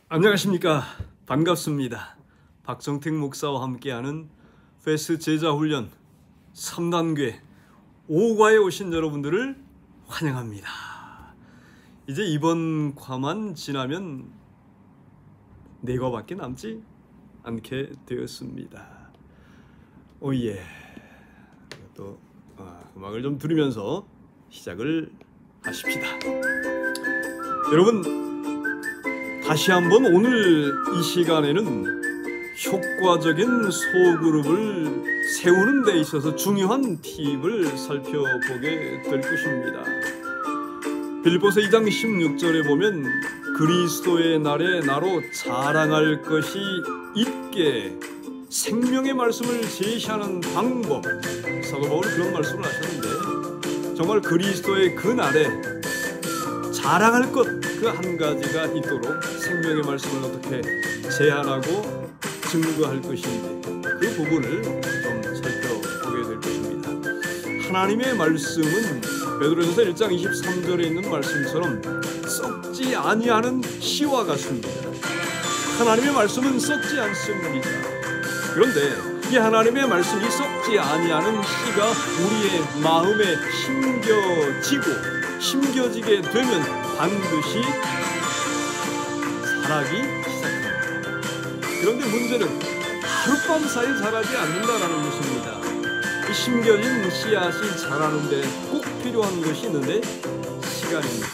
안녕하십니까. 반갑습니다. 박정택 목사와 함께하는 페스 제자훈련 3단계 5과에 오신 여러분들을 환영합니다. 이제 이번 과만 지나면 4과밖에 남지 않게 되었습니다. 오예. 또 음악을 좀 들으면서 시작을 하십시다. 여러분, 다시 한번 오늘 이 시간에는 효과적인 소그룹을 세우는 데 있어서 중요한 팁을 살펴보게 될 것입니다. 빌립보서 2장 16절에 보면 그리스도의 날에 나로 자랑할 것이 있게 생명의 말씀을 제시하는 방법, 사도 바울이 그런 말씀을 하셨는데, 정말 그리스도의 그 날에 자랑할 것 그 한 가지가 있도록 생명의 말씀을 어떻게 제안하고 증거할 것인지 그 부분을 좀 살펴보게 될 것입니다. 하나님의 말씀은 베드로전서 1장 23절에 있는 말씀처럼 썩지 아니하는 씨와 같습니다. 하나님의 말씀은 썩지 않습니다. 그런데 이 하나님의 말씀이 썩지 아니하는 씨가 우리의 마음에 심겨지게 되면 반드시 자라기 시작합니다. 그런데 문제는 하룻밤 사이 자라지 않는다라는 것입니다. 이 심겨진 씨앗이 자라는데 꼭 필요한 것이 있는데 시간입니다.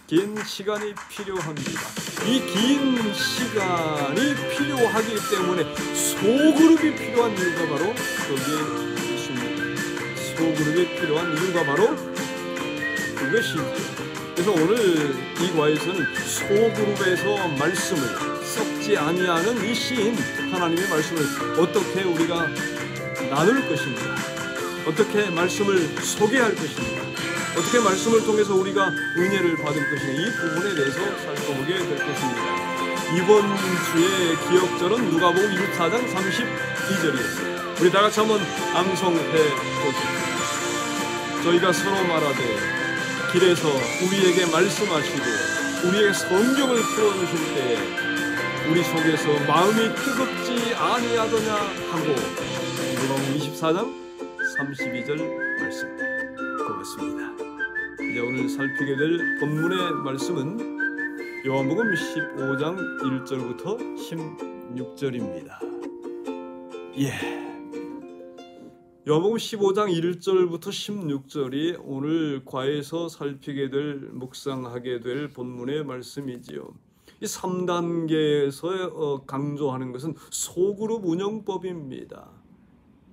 긴 시간이 필요합니다. 이 긴 시간이 필요하기 때문에 소그룹이 필요한 이유가 바로 거기에 있습니다. 소그룹이 필요한 이유가 바로 그것이죠. 그래서 오늘 이 과에서는 소그룹에서 말씀을 썩지 아니하는 이 씨인 하나님의 말씀을 어떻게 우리가 나눌 것인가, 어떻게 말씀을 소개할 것인가, 어떻게 말씀을 통해서 우리가 은혜를 받을 것인가, 이 부분에 대해서 살펴보게 될 것입니다. 이번 주의 기억절은 누가복음 24장 32절이었습니다. 우리 다 같이 한번 암송해 보십시오. 저희가 서로 말하되 길에서 우리에게 말씀하시고 우리에게 성경을 풀어주실 때에 우리 속에서 마음이 뜨겁지 아니하더냐 하고, 누가복음 24장 32절 말씀 고맙습니다. 이제 오늘 살피게 될 본문의 말씀은 요한복음 15장 1절부터 16절입니다. 요한복음 15장 1절부터 16절이 오늘 과에서 살피게 될, 묵상하게 될 본문의 말씀이지요. 이 3단계에서 강조하는 것은 소그룹 운영법입니다.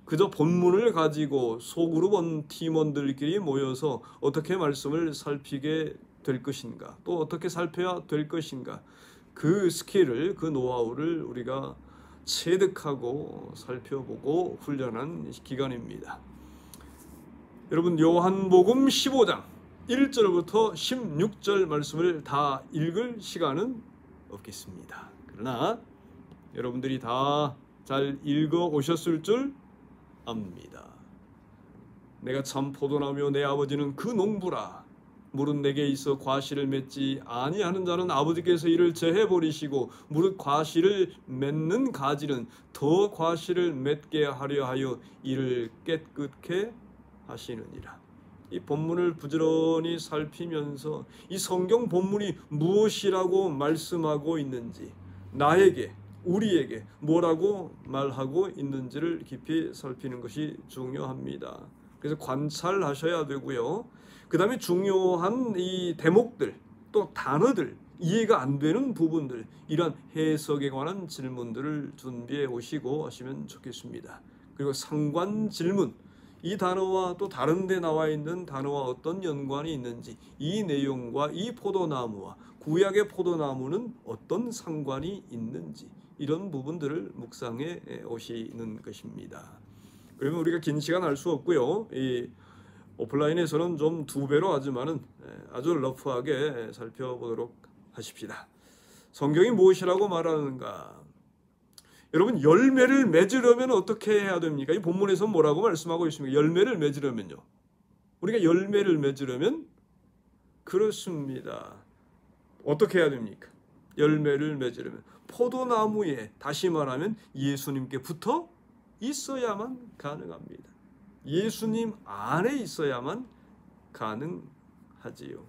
그저 본문을 가지고 소그룹 팀원들끼리 모여서 어떻게 말씀을 살피게 될 것인가, 또 어떻게 살펴야 될 것인가, 그 스킬을, 그 노하우를 우리가 체득하고 살펴보고 훈련한 기간입니다. 여러분, 요한복음 15장 1절부터 16절 말씀을 다 읽을 시간은 없겠습니다. 그러나 여러분들이 다 잘 읽어 오셨을 줄 압니다. 내가 참 포도나무요 내 아버지는 그 농부라. 무릇 내게 있어 과실을 맺지 아니하는 자는 아버지께서 이를 제해 버리시고 무릇 과실을 맺는 가지는 더 과실을 맺게 하려 하여 이를 깨끗게 하시느니라. 이 본문을 부지런히 살피면서 이 성경 본문이 무엇이라고 말씀하고 있는지, 나에게, 우리에게 뭐라고 말하고 있는지를 깊이 살피는 것이 중요합니다. 그래서 관찰하셔야 되고요. 그 다음에 중요한 이 대목들, 또 단어들, 이해가 안 되는 부분들, 이런 해석에 관한 질문들을 준비해 오시고 하시면 좋겠습니다. 그리고 상관 질문, 이 단어와 또 다른 데 나와 있는 단어와 어떤 연관이 있는지, 이 내용과 이 포도나무와 구약의 포도나무는 어떤 상관이 있는지, 이런 부분들을 묵상해 오시는 것입니다. 그러면 우리가 긴 시간 할 수 없고요. 이 오프라인에서는 좀 2배로 하지만은 아주 러프하게 살펴보도록 하십시다. 성경이 무엇이라고 말하는가? 여러분, 열매를 맺으려면 어떻게 해야 됩니까? 이 본문에서 뭐라고 말씀하고 있습니까? 열매를 맺으려면요. 우리가 열매를 맺으려면 그렇습니다. 어떻게 해야 됩니까? 열매를 맺으려면 포도나무에, 다시 말하면 예수님께 붙어 있어야만 가능합니다. 예수님 안에 있어야만 가능하지요.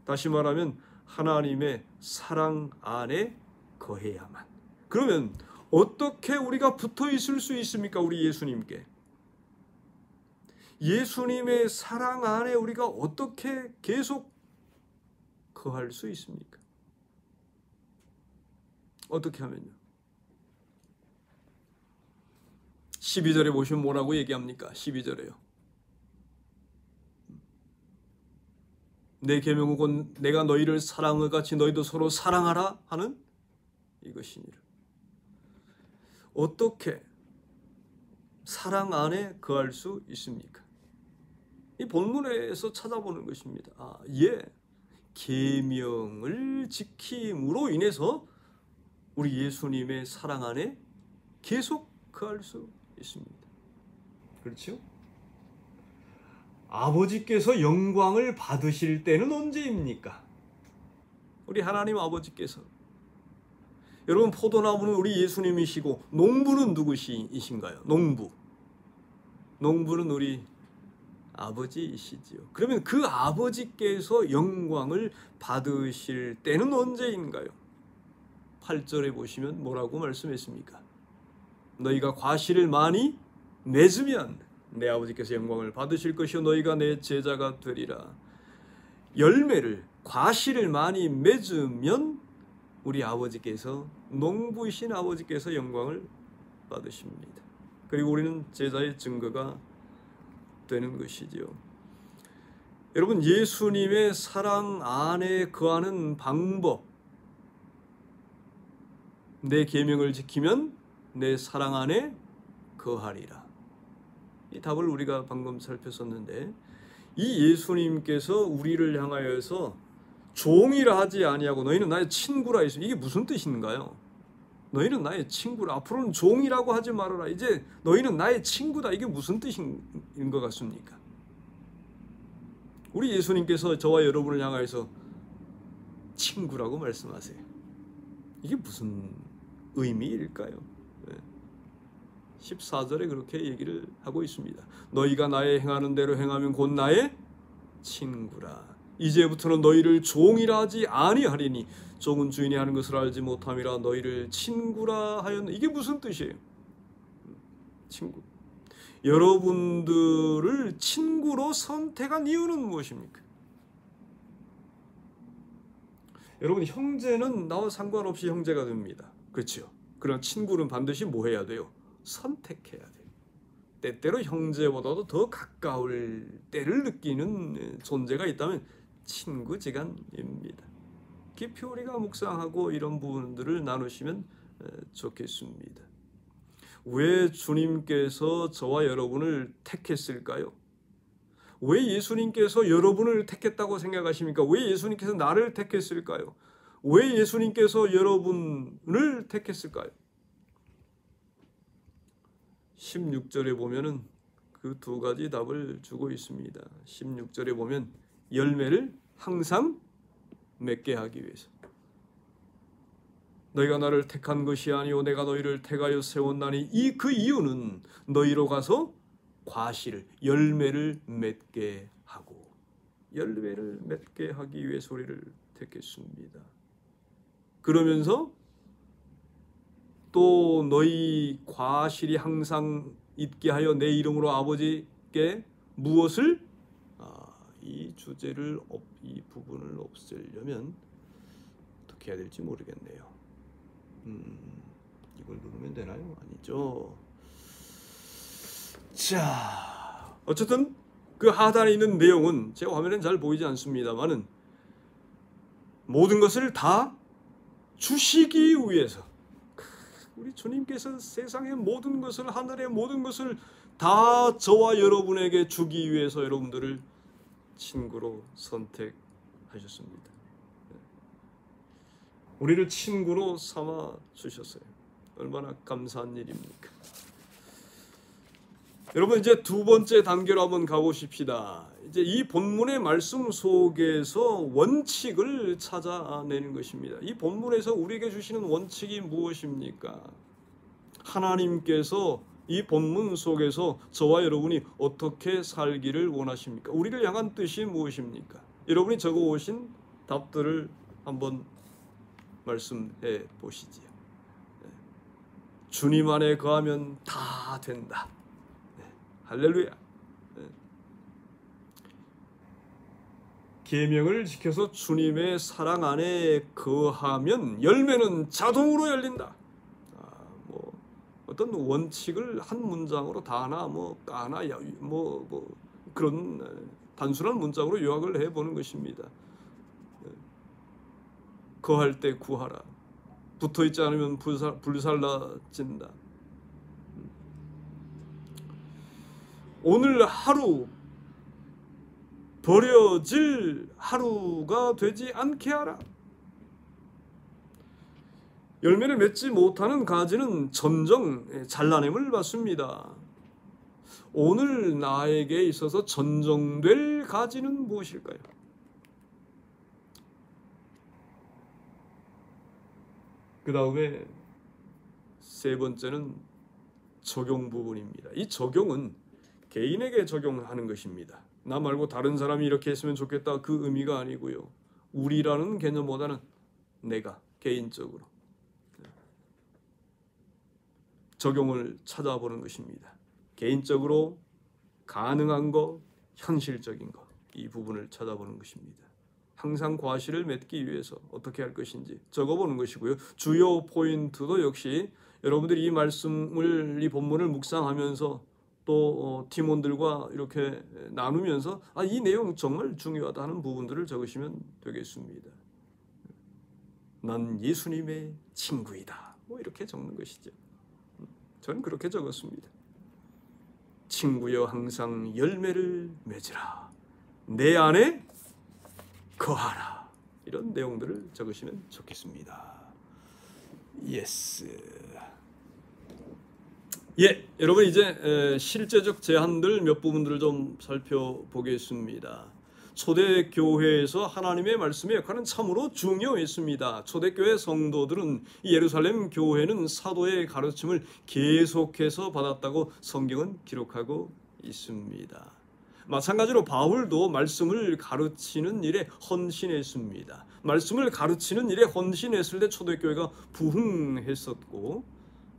다시 말하면 하나님의 사랑 안에 거해야만. 그러면 어떻게 우리가 붙어 있을 수 있습니까? 우리 예수님께. 예수님의 사랑 안에 우리가 어떻게 계속 거할 수 있습니까? 어떻게 하면요? 12절에 보시면 뭐라고 얘기합니까? 12절에요. 내 계명은 곧 내가 너희를 사랑을 같이 너희도 서로 사랑하라 하는 이것이니라. 어떻게 사랑 안에 거할 수 있습니까? 이 본문에서 찾아보는 것입니다. 계명을 지킴으로 인해서 우리 예수님의 사랑 안에 계속 거할 수 있습니다. 그렇죠? 아버지께서 영광을 받으실 때는 언제입니까? 우리 하나님 아버지께서. 여러분, 포도나무는 우리 예수님이시고 농부는 누구이신가요? 농부는 우리 아버지이시지요. 그러면 그 아버지께서 영광을 받으실 때는 언제인가요? 8절에 보시면 뭐라고 말씀했습니까? 너희가 과실을 많이 맺으면 내 아버지께서 영광을 받으실 것이요 너희가 내 제자가 되리라. 과실을 많이 맺으면 우리 아버지께서, 농부이신 아버지께서 영광을 받으십니다. 그리고 우리는 제자의 증거가 되는 것이지요. 여러분, 예수님의 사랑 안에 거하는 방법, 내 계명을 지키면 내 사랑 안에 거하리라. 이 답을 우리가 방금 살폈었는데, 이 예수님께서 우리를 향하여서 종이라 하지 아니하고 너희는 나의 친구라 했습니다. 이게 무슨 뜻인가요? 너희는 나의 친구라. 앞으로는 종이라고 하지 말아라. 이제 너희는 나의 친구다. 이게 무슨 뜻인 것 같습니까? 우리 예수님께서 저와 여러분을 향하여서 친구라고 말씀하세요. 이게 무슨 의미일까요? 14절에 그렇게 얘기를 하고 있습니다. 너희가 나의 행하는 대로 행하면 곧 나의 친구라. 이제부터는 너희를 종이라 하지 아니하리니 종은 주인이 하는 것을 알지 못함이라. 너희를 친구라 하였네. 이게 무슨 뜻이에요? 친구. 여러분들을 친구로 선택한 이유는 무엇입니까? 여러분, 형제는 나와 상관없이 형제가 됩니다. 그렇죠? 그러나 친구는 반드시 뭐 해야 돼요? 선택해야 돼요. 때때로 형제보다도 더 가까울 때를 느끼는 존재가 있다면 친구지간입니다. 깊이 우리가 묵상하고 이런 부분들을 나누시면 좋겠습니다. 왜 주님께서 저와 여러분을 택했을까요? 왜 예수님께서 여러분을 택했다고 생각하십니까? 왜 예수님께서 나를 택했을까요? 왜 예수님께서 여러분을 택했을까요? 16절에 보면은 그 두 가지 답을 주고 있습니다. 16절에 보면 열매를 항상 맺게 하기 위해서. 너희가 나를 택한 것이 아니오 내가 너희를 택하여 세웠나니 그 이유는 너희로 가서 열매를 맺게 하고, 열매를 맺게 하기 위해서 우리를 택했습니다. 그러면서 또 너희 과실이 항상 있게 하여 내 이름으로 아버지께 무엇을, 이 주제를, 이 부분을 없애려면 어떻게 해야 될지 모르겠네요. 이걸 누르면 되나요? 아니죠. 자, 어쨌든 그 하단에 있는 내용은 제 화면엔 잘 보이지 않습니다만은 모든 것을 다 주시기 위해서, 우리 주님께서 세상의 모든 것을, 하늘의 모든 것을 다 저와 여러분에게 주기 위해서 여러분들을 친구로 선택하셨습니다. 우리를 친구로 삼아 주셨어요. 얼마나 감사한 일입니까? 여러분 이제 두 번째 단계로 한번 가보십시다. 이제 이 본문의 말씀 속에서 원칙을 찾아내는 것입니다. 이 본문에서 우리에게 주시는 원칙이 무엇입니까? 하나님께서 이 본문 속에서 저와 여러분이 어떻게 살기를 원하십니까? 우리를 향한 뜻이 무엇입니까? 여러분이 적어오신 답들을 한번 말씀해 보시지요. 주님 안에 거하면 다 된다. 할렐루야. 계명을 지켜서 주님의 사랑 안에 거하면 열매는 자동으로 열린다. 어떤 원칙을 한 문장으로 다나 까나 그런 단순한 문장으로 요약을 해보는 것입니다. 거할 때 구하라. 붙어있지 않으면 불살라진다. 오늘 하루 버려질 하루가 되지 않게 하라. 열매를 맺지 못하는 가지는 전정 잘라냄을 받습니다. 오늘 나에게 있어서 전정될 가지는 무엇일까요? 그 다음에 세 번째는 적용 부분입니다. 이 적용은 개인에게 적용하는 것입니다. 나 말고 다른 사람이 이렇게 했으면 좋겠다 그 의미가 아니고요. 우리라는 개념보다는 내가 개인적으로 적용을 찾아보는 것입니다. 개인적으로 가능한 거, 현실적인 거, 이 부분을 찾아보는 것입니다. 항상 과실을 맺기 위해서 어떻게 할 것인지 적어보는 것이고요. 주요 포인트도 역시 여러분들이 이 말씀을, 이 본문을 묵상하면서 또 팀원들과 이렇게 나누면서 이 내용 정말 중요하다 하는 부분들을 적으시면 되겠습니다. 난 예수님의 친구이다. 이렇게 적는 것이죠. 저는 그렇게 적었습니다. 친구여 항상 열매를 맺으라. 내 안에 거하라. 이런 내용들을 적으시면 좋겠습니다. 예스. 여러분 이제 실제적 제한들 몇 부분들을 좀 살펴보겠습니다. 초대교회에서 하나님의 말씀의 역할은 참으로 중요했습니다. 초대교회 성도들은 예루살렘 교회는 사도의 가르침을 계속해서 받았다고 성경은 기록하고 있습니다. 마찬가지로 바울도 말씀을 가르치는 일에 헌신했습니다. 말씀을 가르치는 일에 헌신했을 때 초대교회가 부흥했었고,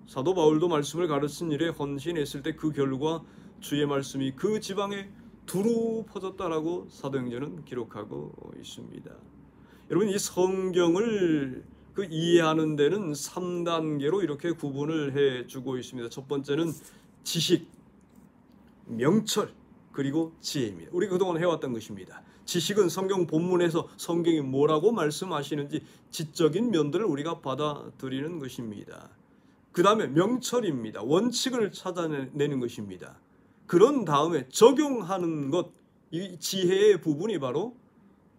사도 바울도 말씀을 가르치는 일에 헌신했을 때 그 결과 주의 말씀이 그 지방에 두루 퍼졌다라고 사도행전은 기록하고 있습니다. 여러분 이 성경을 이해하는 데는 3단계로 이렇게 구분을 해주고 있습니다. 첫 번째는 지식, 명철, 그리고 지혜입니다. 우리가 그동안 해왔던 것입니다. 지식은 성경 본문에서 성경이 뭐라고 말씀하시는지 지적인 면들을 우리가 받아들이는 것입니다. 그 다음에 명철입니다. 원칙을 찾아내는 것입니다. 그런 다음에 적용하는 것, 이 지혜의 부분이 바로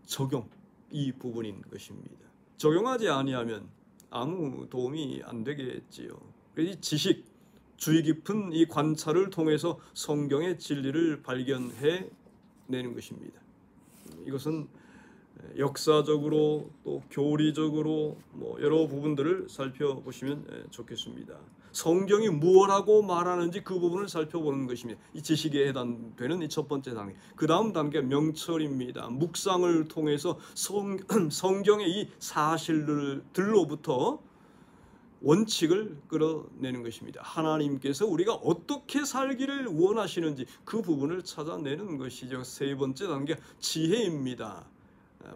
적용, 이 부분인 것입니다. 적용하지 아니하면 아무 도움이 안 되겠지요. 그래서 이 지식, 주의 깊은 이 관찰을 통해서 성경의 진리를 발견해 내는 것입니다. 이것은 역사적으로 또 교리적으로 여러 부분들을 살펴보시면 좋겠습니다. 성경이 무엇하고 말하는지 그 부분을 살펴보는 것입니다. 이 지식에 해당되는 이 첫 번째 단계. 그 다음 단계 명철입니다. 묵상을 통해서 성경의 이 사실들로부터 원칙을 끌어내는 것입니다. 하나님께서 우리가 어떻게 살기를 원하시는지 그 부분을 찾아내는 것이죠. 세 번째 단계 지혜입니다.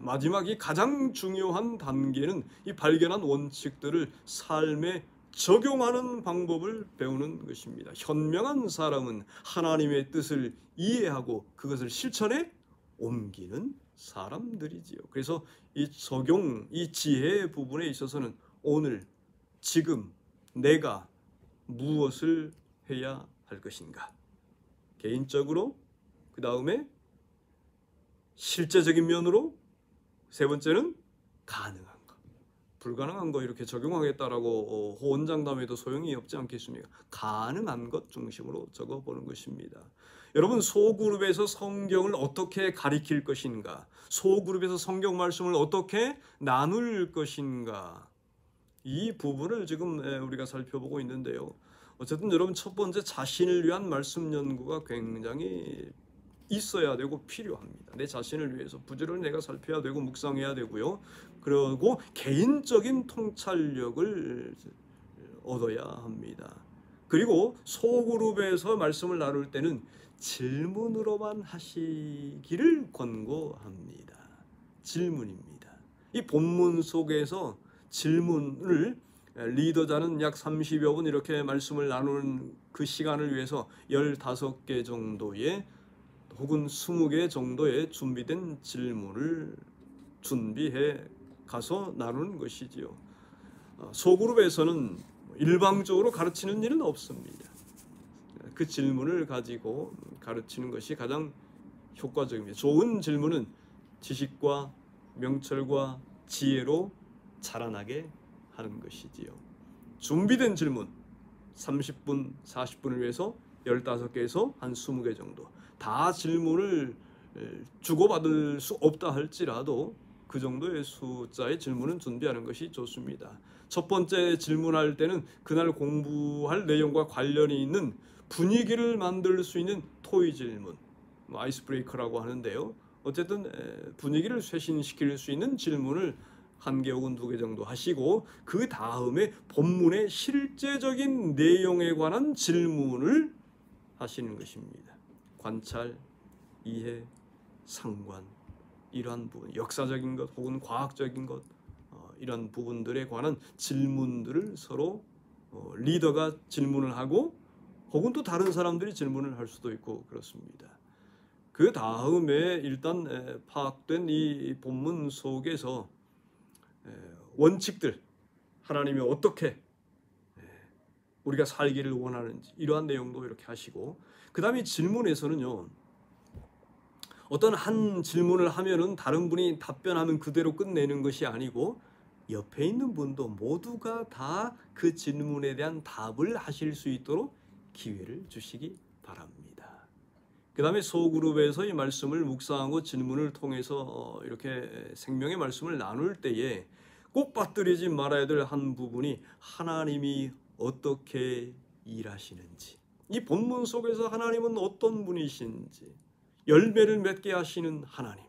마지막이 가장 중요한 단계는 이 발견한 원칙들을 삶에 적용하는 방법을 배우는 것입니다. 현명한 사람은 하나님의 뜻을 이해하고 그것을 실천에 옮기는 사람들이지요. 그래서 이 적용, 이 지혜 부분에 있어서는 오늘, 지금 내가 무엇을 해야 할 것인가? 개인적으로, 그 다음에 실제적인 면으로, 세 번째는 가능한 것, 불가능한 거 이렇게 적용하겠다라고 호언장담해도 소용이 없지 않겠습니까? 가능한 것 중심으로 적어보는 것입니다. 여러분, 소그룹에서 성경을 어떻게 가리킬 것인가? 소그룹에서 성경 말씀을 어떻게 나눌 것인가? 이 부분을 지금 우리가 살펴보고 있는데요. 어쨌든 여러분, 첫 번째 자신을 위한 말씀 연구가 굉장히 있어야 되고 필요합니다. 내 자신을 위해서 부지런히 내가 살펴야 되고 묵상해야 되고요. 그리고 개인적인 통찰력을 얻어야 합니다. 그리고 소그룹에서 말씀을 나눌 때는 질문으로만 하시기를 권고합니다. 질문입니다. 이 본문 속에서 질문을 리더자는 약 30여 분 이렇게 말씀을 나누는 그 시간을 위해서 15개 정도의 혹은 20개 정도의 준비된 질문을 준비해 가서 나누는 것이지요. 소그룹에서는 일방적으로 가르치는 일은 없습니다. 그 질문을 가지고 가르치는 것이 가장 효과적입니다. 좋은 질문은 지식과 명철과 지혜로 자라나게 하는 것이지요. 준비된 질문 30분, 40분을 위해서 15개에서 한 20개 정도. 다 질문을 주고받을 수 없다 할지라도 그 정도의 숫자의 질문은 준비하는 것이 좋습니다. 첫 번째 질문할 때는 그날 공부할 내용과 관련이 있는 분위기를 만들 수 있는 토의 질문, 아이스 브레이커라고 하는데요. 어쨌든 분위기를 쇄신시킬 수 있는 질문을 1개 혹은 2개 정도 하시고, 그 다음에 본문의 실제적인 내용에 관한 질문을 하시는 것입니다. 관찰, 이해, 상관, 이러한 부분, 역사적인 것 혹은 과학적인 것, 이런 부분들에 관한 질문들을 서로 리더가 질문을 하고 혹은 또 다른 사람들이 질문을 할 수도 있고 그렇습니다. 그 다음에 일단 파악된 이 본문 속에서 원칙들, 하나님이 어떻게 우리가 살기를 원하는지 이러한 내용도 이렇게 하시고, 그 다음에 질문에서는요, 어떤 한 질문을 하면은 다른 분이 답변하면 그대로 끝내는 것이 아니고 옆에 있는 분도 모두가 다 그 질문에 대한 답을 하실 수 있도록 기회를 주시기 바랍니다. 그 다음에 소그룹에서 이 말씀을 묵상하고 질문을 통해서 이렇게 생명의 말씀을 나눌 때에 꼭 빠뜨리지 말아야 될 한 부분이 하나님이 어떻게 일하시는지, 이 본문 속에서 하나님은 어떤 분이신지, 열매를 맺게 하시는 하나님,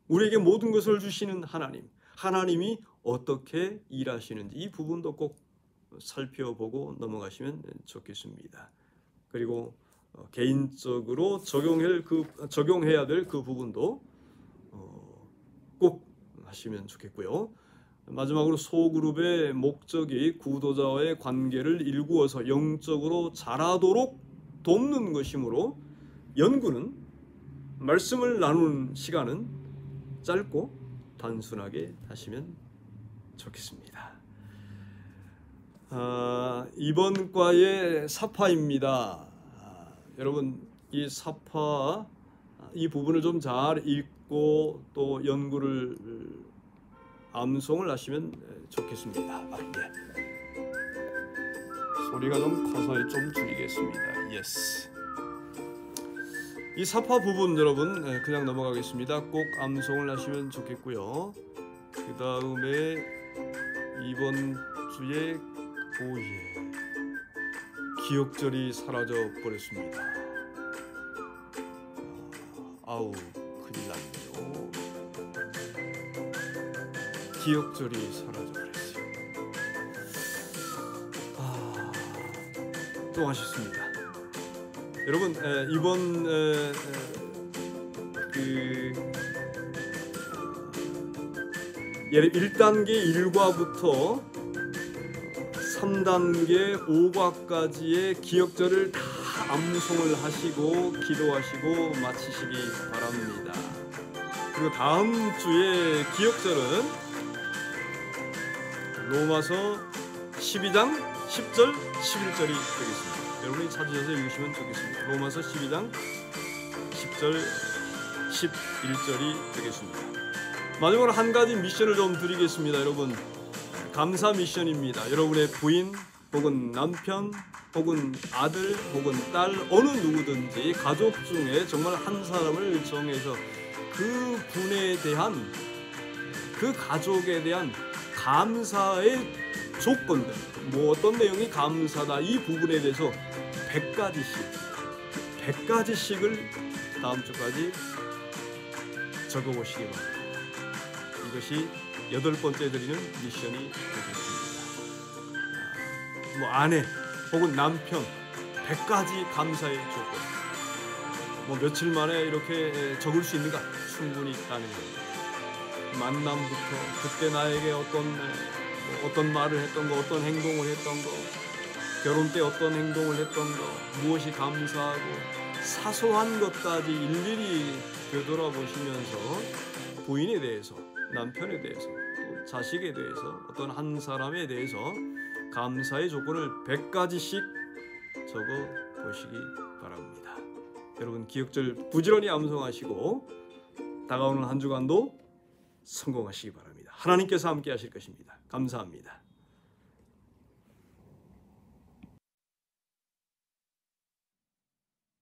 우리에게 모든 것을 주시는 하나님, 하나님이 어떻게 일하시는지 이 부분도 꼭 살펴보고 넘어가시면 좋겠습니다. 그리고 개인적으로 적용해야 될 그 부분도 꼭 하시면 좋겠고요. 마지막으로 소그룹의 목적이 구도자와의 관계를 일구어서 영적으로 자라도록 돕는 것이므로 연구는, 말씀을 나누는 시간은 짧고 단순하게 하시면 좋겠습니다. 이번 과의 사파입니다. 여러분, 이 사파 이 부분을 좀 잘 읽고 또 연구를 암송을 하시면 좋겠습니다. 소리가 좀 커서 좀 줄이겠습니다. 예스. 이 사파 부분 여러분 그냥 넘어가겠습니다. 꼭 암송을 하시면 좋겠고요. 그 다음에 이번 주에 기억절이 사라져 버렸습니다. 아우, 큰일 났네요. 기억절이 사라져 버렸어요. 또 아쉽습니다. 여러분, 이번 1단계 1과부터 3단계 5과까지의 기억절을 다 암송을 하시고 기도하시고 마치시기 바랍니다. 그리고 다음 주에 기억절은 로마서 12장 10절 11절이 되겠습니다. 여러분이 찾으셔서 읽으시면 좋겠습니다. 로마서 12장 10절 11절이 되겠습니다. 마지막으로 한 가지 미션을 좀 드리겠습니다. 여러분, 감사 미션입니다. 여러분의 부인 혹은 남편 혹은 아들 혹은 딸 어느 누구든지 가족 중에 정말 한 사람을 정해서 그 분에 대한 그 가족에 대한 감사의 조건들, 뭐 어떤 내용이 감사다 이 부분에 대해서 100가지씩을 다음 주까지 적어보시기 바랍니다. 이것이 8번째 드리는 미션이 되겠습니다. 뭐 아내 혹은 남편 100가지 감사의 조건, 뭐 며칠 만에 이렇게 적을 수 있는가? 충분히 가능합니다. 만남부터 그때 나에게 어떤 말을 했던 거, 어떤 행동을 했던 거, 결혼 때 어떤 행동을 했던 거, 무엇이 감사하고 사소한 것까지 일일이 되돌아보시면서 부인에 대해서, 남편에 대해서, 또 자식에 대해서, 어떤 한 사람에 대해서 감사의 조건을 100가지씩 적어 보시기 바랍니다. 여러분 기억절 부지런히 암송하시고 다가오는 한 주간도 성공하시기 바랍니다. 하나님께서 함께 하실 것입니다. 감사합니다.